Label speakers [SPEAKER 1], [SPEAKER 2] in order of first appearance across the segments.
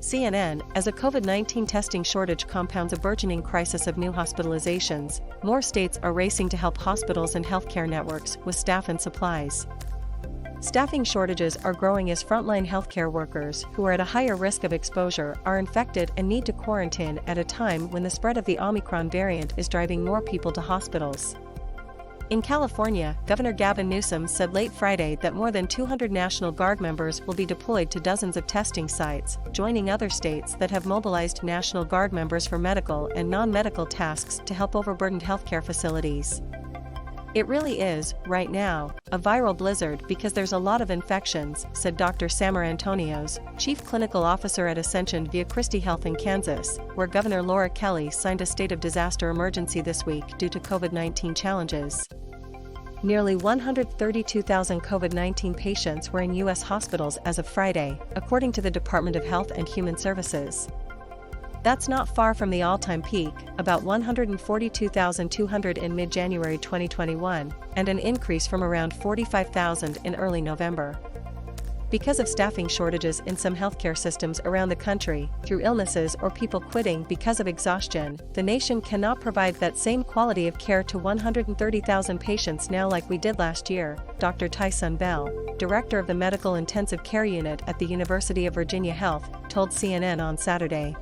[SPEAKER 1] CNN, as a COVID-19 testing shortage compounds a burgeoning crisis of new hospitalizations, more states are racing to help hospitals and healthcare networks with staff and supplies. Staffing shortages are growing as frontline healthcare workers who are at a higher risk of exposure are infected and need to quarantine at a time when the spread of the Omicron variant is driving more people to hospitals. In California, Governor Gavin Newsom said late Friday that more than 200 National Guard members will be deployed to dozens of testing sites, joining other states that have mobilized National Guard members for medical and non-medical tasks to help overburdened healthcare facilities. It really is, right now, a viral blizzard because there's a lot of infections, said Dr. Samar Antonios, Chief Clinical Officer at Ascension Via Christi Health in Kansas, where Governor Laura Kelly signed a state of disaster emergency this week due to COVID-19 challenges. Nearly 132,000 COVID-19 patients were in U.S. hospitals as of Friday, according to the Department of Health and Human Services. That's not far from the all-time peak, about 142,200 in mid-January 2021, and an increase from around 45,000 in early November. Because of staffing shortages in some healthcare systems around the country, through illnesses or people quitting because of exhaustion, the nation cannot provide that same quality of care to 130,000 patients now like we did last year, Dr. Tyson Bell, director of the Medical Intensive Care Unit at the University of Virginia Health, told CNN on Saturday.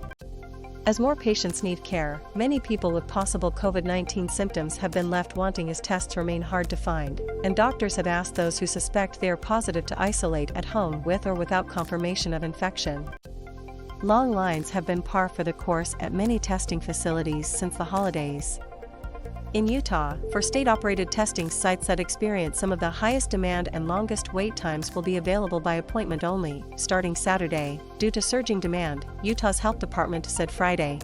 [SPEAKER 1] As more patients need care, many people with possible COVID-19 symptoms have been left wanting as tests remain hard to find, and doctors have asked those who suspect they are positive to isolate at home with or without confirmation of infection. Long lines have been par for the course at many testing facilities since the holidays. In Utah, for state-operated testing sites that experience some of the highest demand and longest wait times will be available by appointment only, starting Saturday, due to surging demand, Utah's health department said Friday.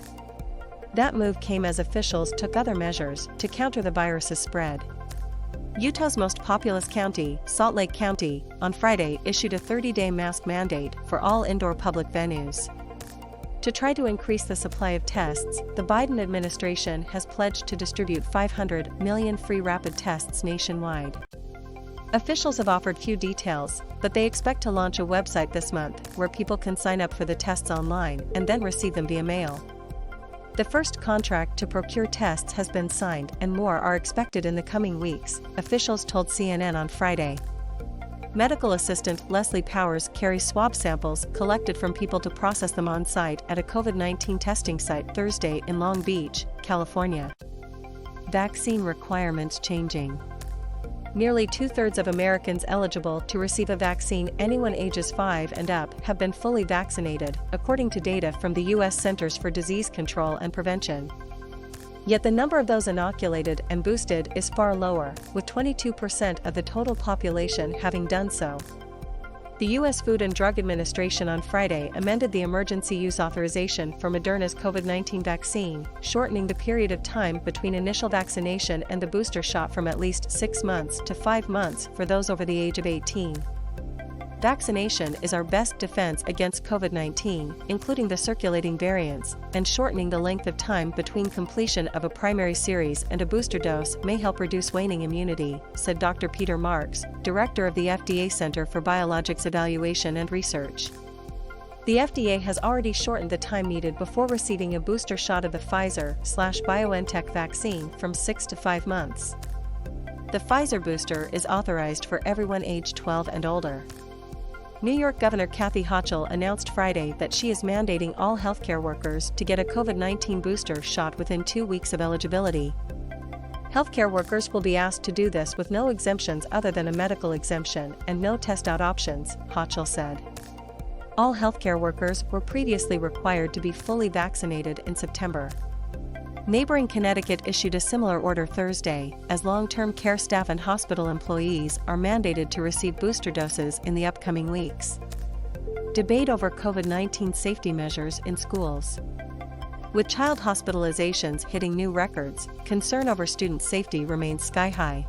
[SPEAKER 1] That move came as officials took other measures to counter the virus's spread. Utah's most populous county, Salt Lake County, on Friday issued a 30-day mask mandate for all indoor public venues. To try to increase the supply of tests, the Biden administration has pledged to distribute 500 million free rapid tests nationwide. Officials have offered few details, but they expect to launch a website this month where people can sign up for the tests online and then receive them via mail. The first contract to procure tests has been signed and more are expected in the coming weeks, officials told CNN on Friday. Medical assistant Leslie Powers carries swab samples collected from people to process them on site at a COVID-19 testing site Thursday in Long Beach, California. Vaccine requirements changing. Nearly two-thirds of Americans eligible to receive a vaccine, anyone ages 5 and up, have been fully vaccinated, according to data from the U.S. Centers for Disease Control and Prevention. Yet the number of those inoculated and boosted is far lower, with 22% of the total population having done so. The U.S. Food and Drug Administration on Friday amended the emergency use authorization for Moderna's COVID-19 vaccine, shortening the period of time between initial vaccination and the booster shot from at least 6 months to 5 months for those over the age of 18. Vaccination is our best defense against COVID-19, including the circulating variants, and shortening the length of time between completion of a primary series and a booster dose may help reduce waning immunity, said Dr. Peter Marks, director of the FDA Center for Biologics Evaluation and Research. The FDA has already shortened the time needed before receiving a booster shot of the Pfizer/BioNTech vaccine from 6 to 5 months. The Pfizer booster is authorized for everyone aged 12 and older. New York Governor Kathy Hochul announced Friday that she is mandating all healthcare workers to get a COVID-19 booster shot within 2 weeks of eligibility. Healthcare workers will be asked to do this with no exemptions other than a medical exemption and no test-out options, Hochul said. All healthcare workers were previously required to be fully vaccinated in September. Neighboring Connecticut issued a similar order Thursday, as long-term care staff and hospital employees are mandated to receive booster doses in the upcoming weeks. Debate over COVID-19 safety measures in schools. With child hospitalizations hitting new records, concern over student safety remains sky-high.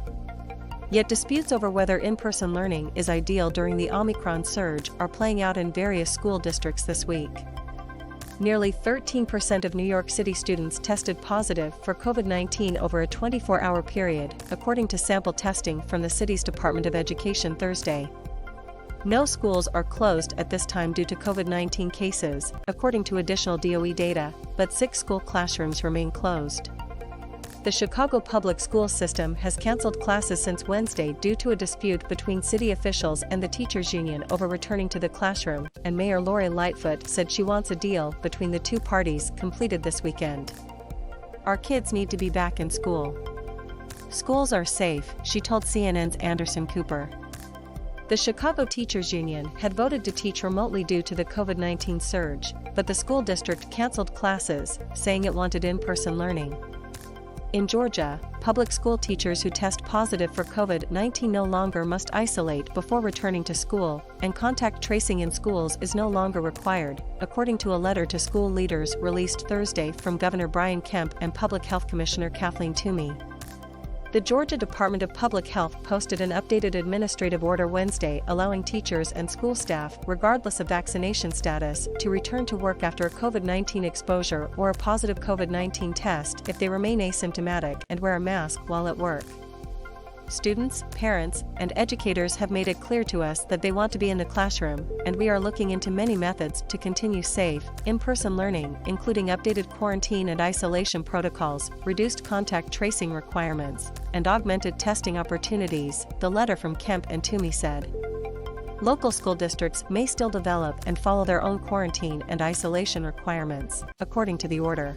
[SPEAKER 1] Yet disputes over whether in-person learning is ideal during the Omicron surge are playing out in various school districts this week. Nearly 13% of New York City students tested positive for COVID-19 over a 24-hour period, according to sample testing from the city's Department of Education Thursday. No schools are closed at this time due to COVID-19 cases, according to additional DOE data, but 6 school classrooms remain closed. The Chicago public school system has canceled classes since Wednesday due to a dispute between city officials and the teachers' union over returning to the classroom, and Mayor Lori Lightfoot said she wants a deal between the two parties completed this weekend. "Our kids need to be back in school. Schools are safe," she told CNN's Anderson Cooper. The Chicago Teachers Union had voted to teach remotely due to the COVID-19 surge, but the school district canceled classes, saying it wanted in-person learning. In Georgia, public school teachers who test positive for COVID-19 no longer must isolate before returning to school, and contact tracing in schools is no longer required, according to a letter to school leaders released Thursday from Governor Brian Kemp and Public Health Commissioner Kathleen Toomey. The Georgia Department of Public Health posted an updated administrative order Wednesday allowing teachers and school staff, regardless of vaccination status, to return to work after a COVID-19 exposure or a positive COVID-19 test if they remain asymptomatic and wear a mask while at work. "Students, parents, and educators have made it clear to us that they want to be in the classroom, and we are looking into many methods to continue safe, in-person learning, including updated quarantine and isolation protocols, reduced contact tracing requirements, and augmented testing opportunities," the letter from Kemp and Toomey said. Local school districts may still develop and follow their own quarantine and isolation requirements, according to the order.